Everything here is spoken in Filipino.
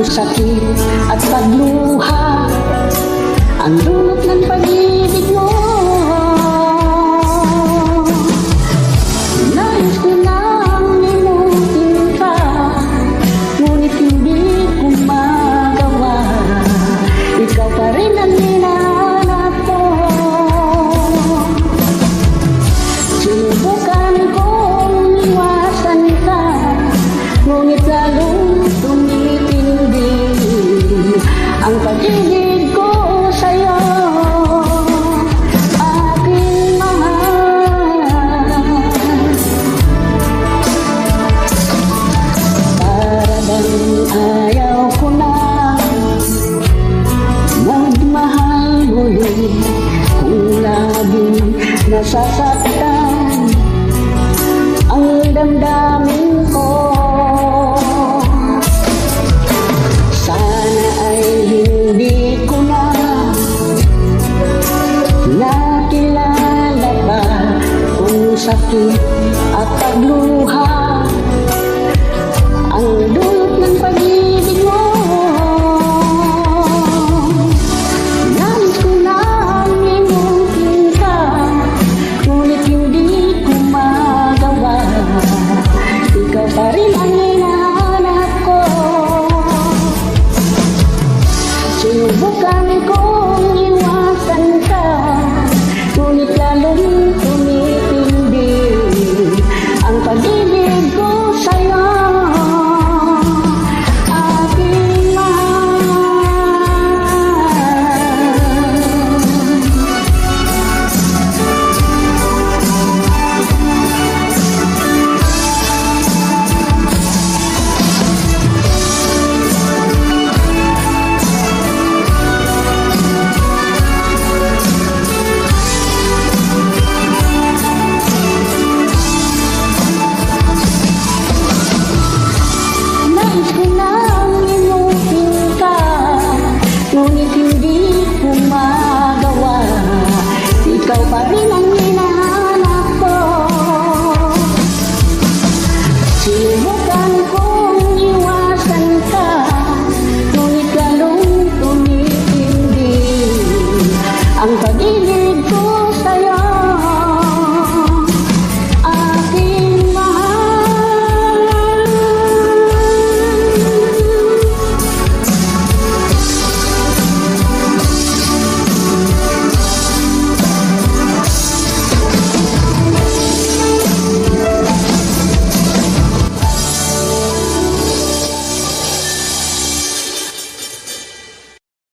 sakit at pagluha ang dulot ng pag-ibig mo. Nais ko nang limutin ka, ngunit hindi ko magawa. Ikaw pa rin ang hinahanap ko. Sinubukan kong iwasan ka, ngunit lalong tumitindi ang pag-ibig ko sa'yo, aking mahal. Para bang ayaw ko na magmahal muli, kung laging nasasaktan ang damdamin ko. Sana ay hindi ko na nakilala pa kung sakit at pagluha